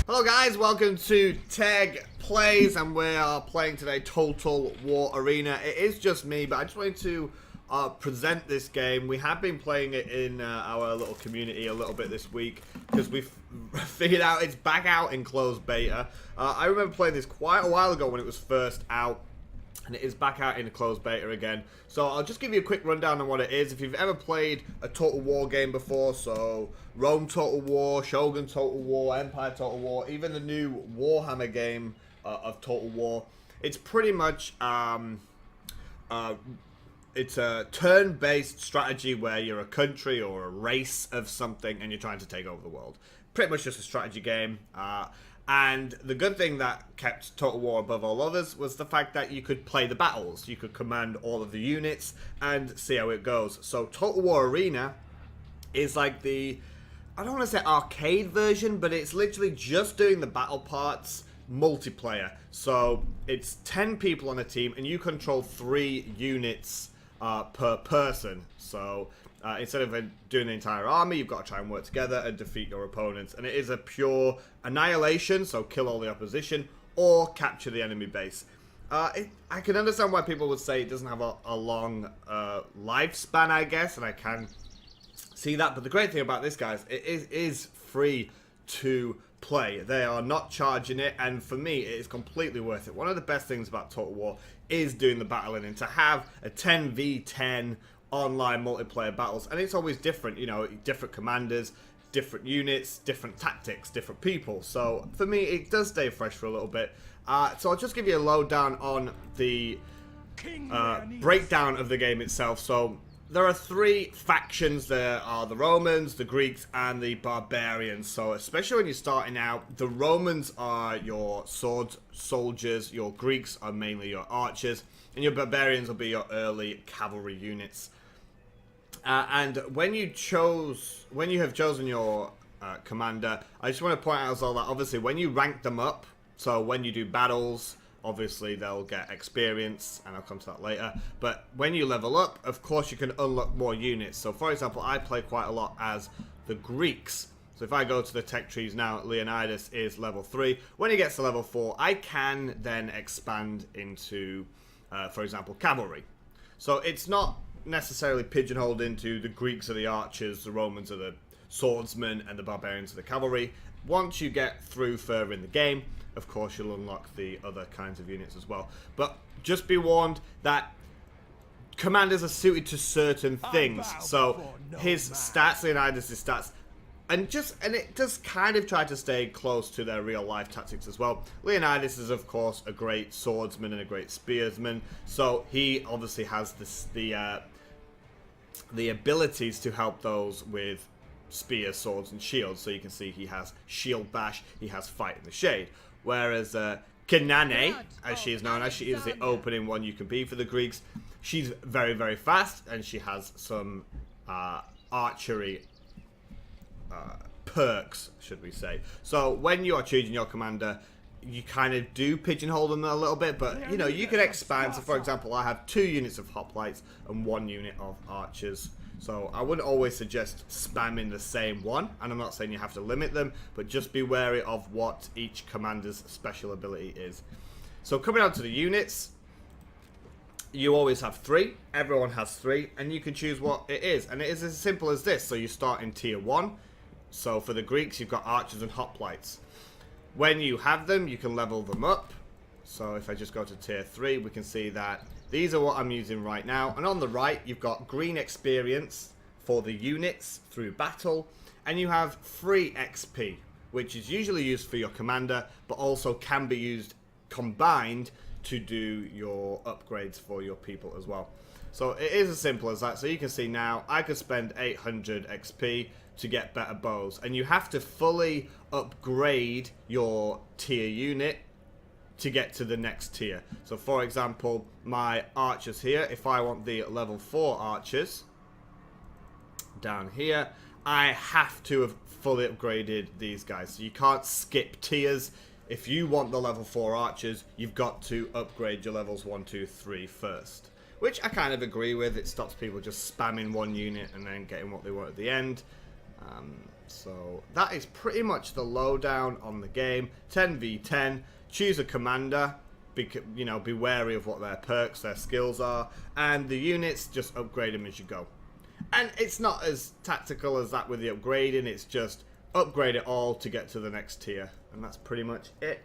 Hello guys, welcome to Teg Plays, and we are playing today Total War Arena. It is just me, but I just wanted to present this game. We have been playing it in our little community a little bit this week, because we've figured out it's back out in closed beta. I remember playing this quite a while ago when it was first out, and it is back out in a closed beta again. So I'll just give you a quick rundown on what it is. If you've ever played a Total War game before, so Rome Total War, Shogun Total War, Empire Total War, even the new Warhammer game of Total War, it's pretty much it's a turn-based strategy where you're a country or a race of something and you're trying to take over the world. Pretty much just a strategy game. And the good thing that kept Total War above all others was the fact that you could play the battles. You could command all of the units and see how it goes. So Total War Arena is like the, I don't want to say arcade version, but it's literally just doing the battle parts multiplayer. So it's 10 people on a team and you control 3 units per person. So instead of doing the entire army, you've got to try and work together and defeat your opponents. And it is a pure annihilation, so kill all the opposition, or capture the enemy base. I can understand why people would say it doesn't have a long lifespan, I guess, and I can see that. But the great thing about this, guys, it is free to play. They are not charging it, and for me, it is completely worth it. One of the best things about Total War is doing the battling, and to have a 10v10 online multiplayer battles, and it's always different, you know, different commanders, different units, different tactics, different people. So for me, it does stay fresh for a little bit. So I'll just give you a lowdown on the breakdown of the game itself. So there are 3 factions. There are the Romans, the Greeks, and the barbarians. So especially when you're starting out, the Romans are your sword soldiers, your Greeks are mainly your archers, and your barbarians will be your early cavalry units. And when you have chosen your commander, I just want to point out as well that obviously when you rank them up, so when you do battles, obviously they'll get experience, and I'll come to that later. But when you level up, of course you can unlock more units. So for example, I play quite a lot as the Greeks. So if I go to the tech trees now, Leonidas is level 3. When he gets to level 4, I can then expand into, for example, cavalry. So it's not necessarily pigeonholed into the Greeks are the archers, the Romans are the swordsmen, and the barbarians are the cavalry. Once you get through further in the game, of course you'll unlock the other kinds of units as well. But just be warned that commanders are suited to certain things. So his stats, Leonidas' stats, and it does kind of try to stay close to their real life tactics as well. Leonidas is of course a great swordsman and a great spearsman, so he obviously has the abilities to help those with spears, swords, and shields. So you can see he has shield bash, he has fight in the shade. Whereas Kanane, as she is known as, she is the opening one you can be for the Greeks. She's very, very fast, and she has some archery perks, should we say. So when you are choosing your commander, you kind of do pigeonhole them a little bit, but you know, you can expand. So for example, I have 2 units of hoplites and 1 unit of archers. So I wouldn't always suggest spamming the same one, and I'm not saying you have to limit them, but just be wary of what each commander's special ability is. So coming on to the units, you always have 3. Everyone has 3, and you can choose what it is, and it is as simple as this. So you start in tier 1. So for the Greeks, you've got archers and hoplites. When you have them, you can level them up. So if I just go to tier 3, we can see that these are what I'm using right now. And on the right, you've got green experience for the units through battle. And you have free XP, which is usually used for your commander, but also can be used combined to do your upgrades for your people as well. So it is as simple as that. So you can see now, I could spend 800 XP to get better bows. And you have to fully upgrade your tier unit to get to the next tier. So for example, my archers here, if I want the level 4 archers down here, I have to have fully upgraded these guys. So you can't skip tiers. If you want the level 4 archers, you've got to upgrade your levels 1, 2, 3 first. which I kind of agree with. It stops people just spamming one unit and then getting what they want at the end. So that is pretty much the lowdown on the game. 10v10. Choose a commander. You know, be wary of what their perks, their skills are, and the units, just upgrade them as you go. And it's not as tactical as that with the upgrading. It's just upgrade it all to get to the next tier, and that's pretty much it.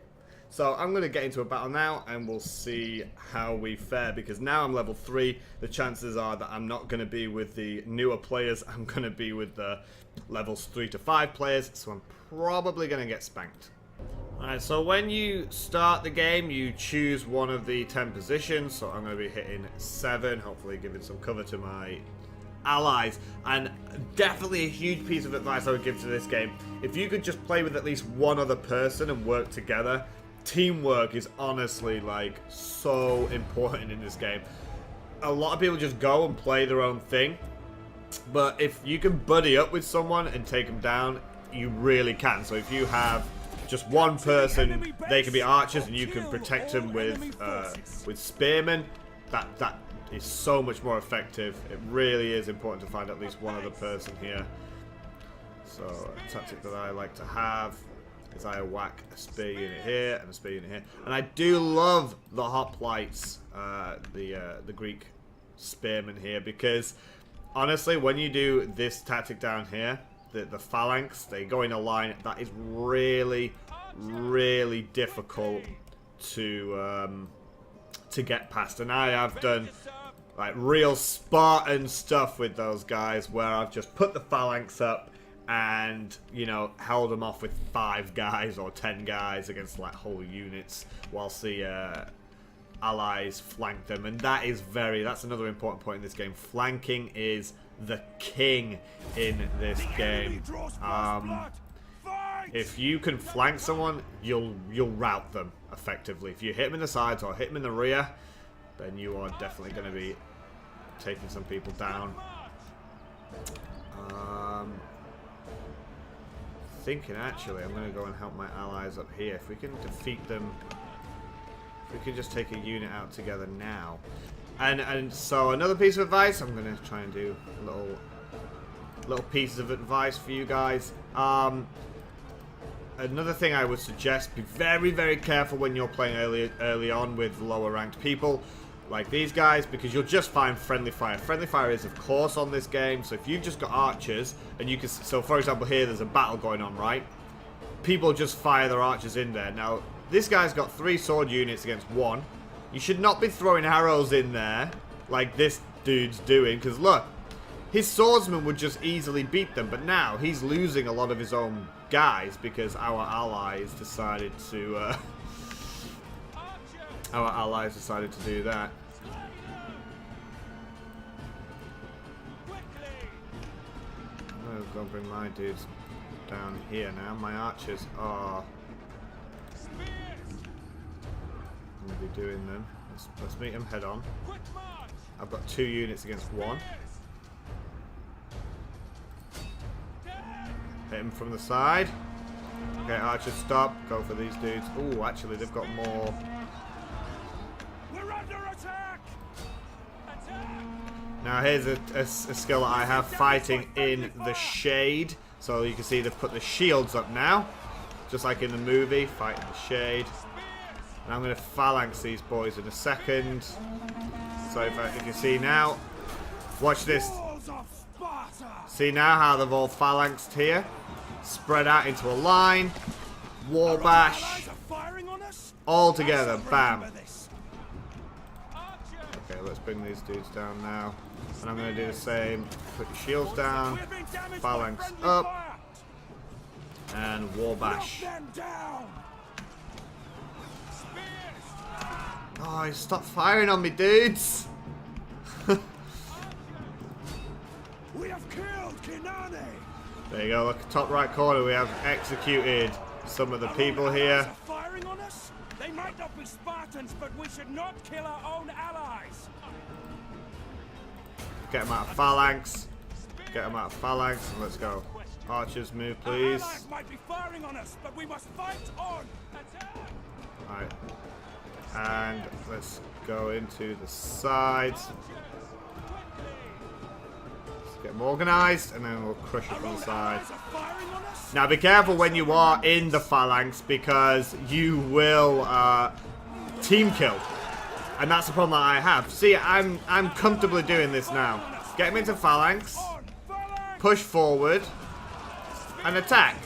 So I'm going to get into a battle now, and we'll see how we fare, because now I'm level 3. The chances are that I'm not going to be with the newer players. I'm going to be with the levels 3 to 5 players, so I'm probably going to get spanked. Alright, so when you start the game, you choose one of the 10 positions. So I'm going to be hitting 7, hopefully giving some cover to my allies. And definitely a huge piece of advice I would give to this game: if you could just play with at least one other person and work together. Teamwork is honestly like so important in this game. A lot of people just go and play their own thing, but if you can buddy up with someone and take them down, you really can. So if you have just one person, they can be archers and you can protect them with spearmen. That is so much more effective. It really is important to find at least one other person here. So a tactic that I like to have is I whack a spear unit here and a spear unit here. And I do love the hoplites, the Greek spearmen here, because honestly, when you do this tactic down here, the phalanx, they go in a line. That is really, really difficult to get past. And I have done like real Spartan stuff with those guys, where I've just put the phalanx up and, you know, held them off with 5 guys or 10 guys against like whole units, whilst the allies flank them. And that's another important point in this game. Flanking is the king in this game. If you can flank someone, you'll rout them effectively. If you hit them in the sides or hit them in the rear, then you are definitely going to be taking some people down. Thinking actually I'm going to go and help my allies up here. If we can defeat them, if we can just take a unit out together now. And so another piece of advice, I'm going to try and do little pieces of advice for you guys. Another thing I would suggest: be very, very careful when you're playing early on with lower ranked people like these guys, because you'll just find friendly fire. Friendly fire is of course on this game, so if you've just got archers and you can, so for example here there's a battle going on, right? People just fire their archers in there. Now this guy's got 3 sword units against 1. You should not be throwing arrows in there like this dude's doing, because look, his swordsman would just easily beat them, but now he's losing a lot of his own guys because our allies decided to do that. I'm gonna go bring my dudes down here now. My archers are gonna be doing them. Let's meet them head on. I've got 2 units against 1. Hit him from the side. Okay, archers stop. Go for these dudes. Ooh, actually they've got more. We're under attack. Now here's a skill that I have: fighting in the shade. So you can see they've put the shields up now, just like in the movie, fight in the shade. And I'm going to phalanx these boys in a second. So if you can see now, watch this. See now how they've all phalanxed here, spread out into a line, war bash, all together, bam. Okay, let's bring these dudes down now. And I'm going to do the same. Put your shields down, phalanx up, and war bash. Oh, stop firing on me, dudes! We have killed Kinane. There you go, look, top right corner, we have executed some of the people here. Firing on us? They might not be Spartans, but we should not kill our own allies. Get them out of phalanx. Get them out of phalanx, and let's go. Archers, move, please. Our allies might be firing on us, but we must fight on. Alright. And let's go into the sides. Let's get them organised, and then we'll crush it from the side. Now be careful when you are in the phalanx, because you will team kill. And that's the problem that I have. See, I'm comfortably doing this now. Get him into phalanx, push forward, and attack.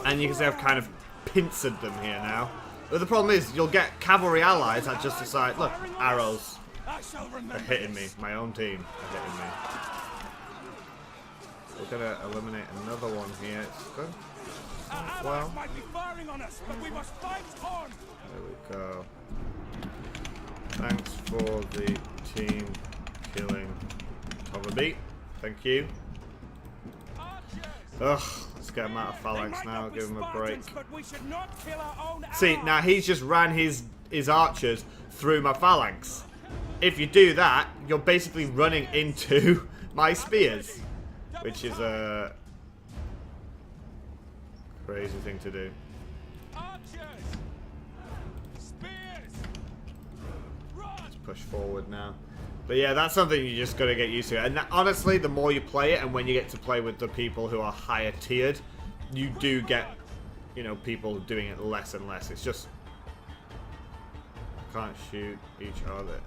And you can see I've kind of pincered them here now. But the problem is, you'll get cavalry allies that just decide, look, arrows are hitting me. My own team are hitting me. We're going to eliminate another one here. It's good. Well, there we go. Thanks for the team killing Toverbeat. Thank you. Ugh, let's get him out of phalanx now, give him a break. See, now he's just ran his archers through my phalanx. If you do that, you're basically running into my spears, which is a crazy thing to do. Let's push forward now. But yeah, that's something you just got to get used to. And honestly, the more you play it, and when you get to play with the people who are higher tiered, you do get, you know, people doing it less and less. It's just, can't shoot each other.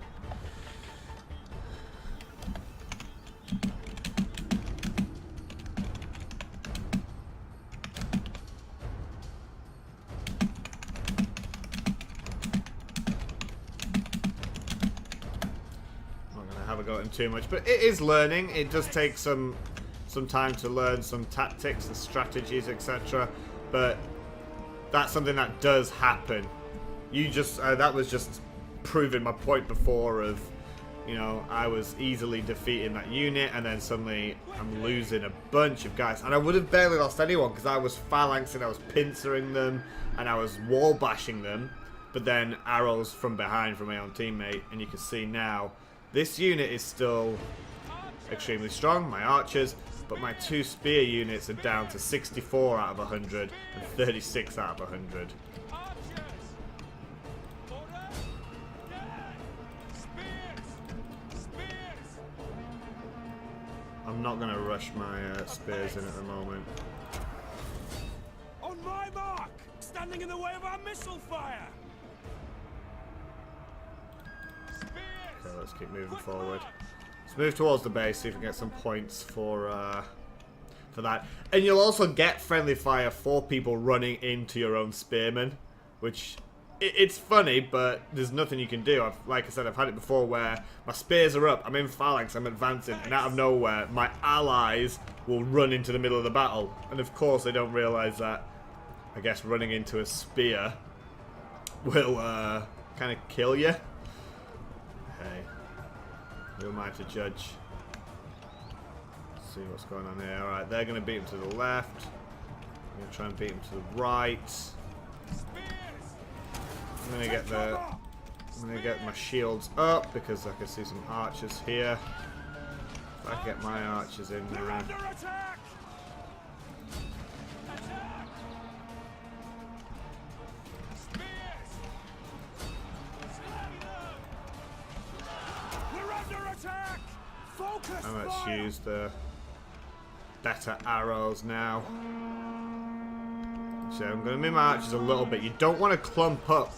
Got him too much, but it is learning. It does take some time to learn some tactics and strategies, etc. But that's something that does happen. You just that was just proving my point before of, you know, I was easily defeating that unit, and then suddenly I'm losing a bunch of guys, and I would have barely lost anyone because I was phalanxing, I was pincering them, and I was wall bashing them. But then arrows from behind from my own teammate, and you can see now. This unit is still extremely strong, my archers, but my 2 spear units are down to 64 out of 100 and 36 out of 100. I'm not going to rush my spears in at the moment. On my mark! Standing in the way of our missile fire! So let's keep moving forward. Let's move towards the base, see if we can get some points for that. And you'll also get friendly fire for people running into your own spearmen, which it's funny, but there's nothing you can do. Like I said, I've had it before where my spears are up, I'm in phalanx, I'm advancing, and out of nowhere, my allies will run into the middle of the battle. And of course, they don't realize that, I guess, running into a spear will kind of kill you. Hey, who am I to judge? Let's see what's going on here. Alright, they're going to beat him to the left. I'm going to try and beat him to the right. I'm going to get my shields up because I can see some archers here. If I can get my archers in there. And let's use the better arrows now. So I'm going to move my archers a little bit. You don't want to clump up.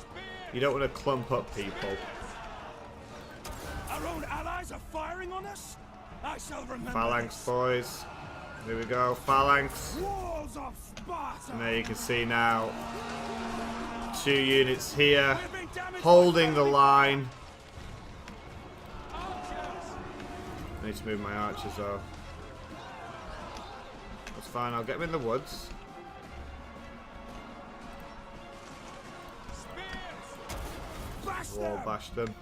You don't want to clump up people. Our own allies are firing on us. I shall remember. Phalanx, boys. Here we go. Phalanx. Walls of Sparta. And there you can see now 2 units here holding the line. I need to move my archers though. That's fine, I'll get them in the woods. Wall bash them.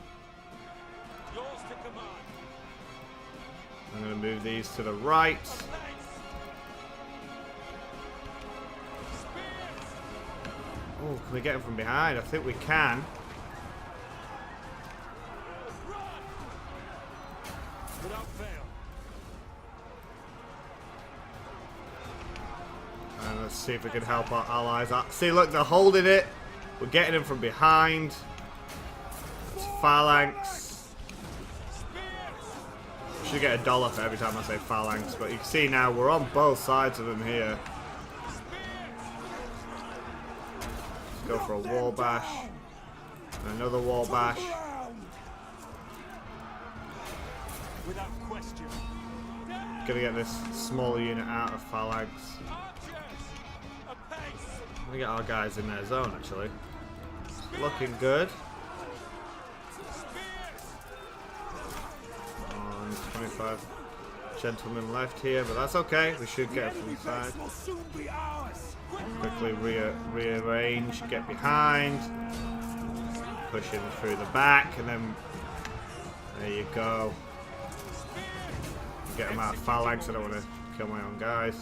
I'm going to move these to the right. Oh, can we get them from behind? I think we can. And let's see if we can help our allies out. See, look, they're holding it. We're getting them from behind. phalanx. Should get $1 for every time I say phalanx, but you can see now we're on both sides of them here. Let's go for a wall bash. And another wall bash. Without question. Gonna get this smaller unit out of phalanx. Let me get our guys in their zone actually. Looking good. On 25 gentlemen left here, but that's okay. We should get it from the side. Quickly rearrange, get behind, push him through the back, and then there you go. Get him out of phalanx. I don't want to kill my own guys.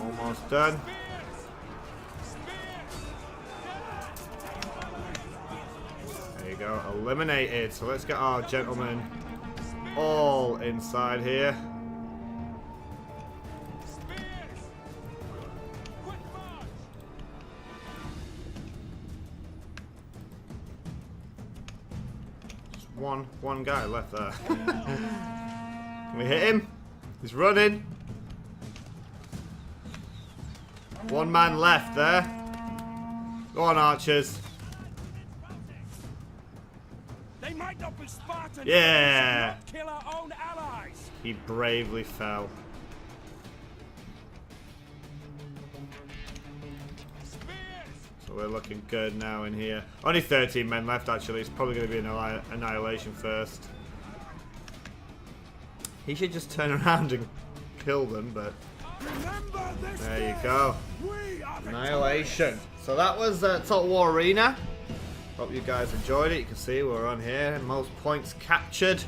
Almost done. There you go, eliminated. So let's get our gentlemen all inside here. Just one guy left there. Can we hit him? He's running. One man left there. Go on, archers. They might not be Spartans, Yeah. but we should not kill our own allies. He bravely fell. So we're looking good now in here. Only 13 men left actually. It's probably going to be an annihilation first. He should just turn around and kill them, but there you go. Annihilation. So that was Total War Arena. Hope you guys enjoyed it. You can see we're on here. Most points captured.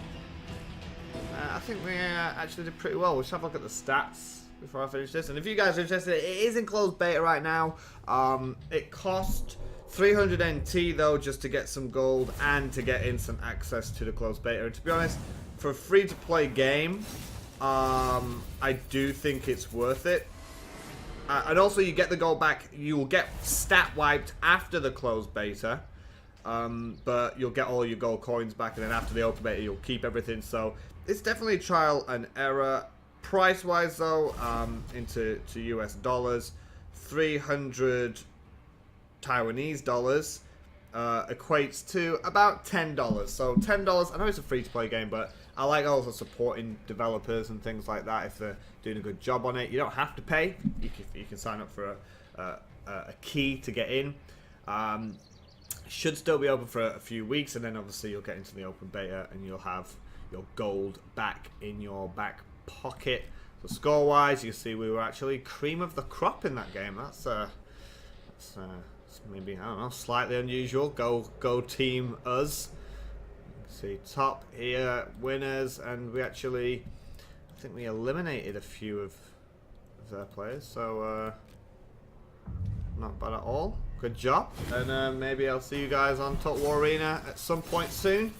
I think we actually did pretty well. We'll just have a look at the stats before I finish this. And if you guys are interested, it is in closed beta right now. It cost 300 NT though just to get some gold and to get instant access to the closed beta. And to be honest, for a free-to-play game, I do think it's worth it. And also, you get the gold back. You will get stat wiped after the closed beta, but you'll get all your gold coins back. And then after the open beta, you'll keep everything. So it's definitely trial and error. Price-wise, though, into US dollars, 300 Taiwanese dollars equates to about $10. So $10. I know it's a free-to-play game, but I like also supporting developers and things like that if they're doing a good job on it. You don't have to pay. You can sign up for a key to get in. Should still be open for a few weeks, and then obviously you'll get into the open beta and you'll have your gold back in your back pocket. So score-wise, you see we were actually cream of the crop in that game. That's maybe, I don't know, slightly unusual. Go team us. See top here, winners, and we actually, I think we eliminated a few of their players, so not bad at all. Good job, and maybe I'll see you guys on Total War Arena at some point soon.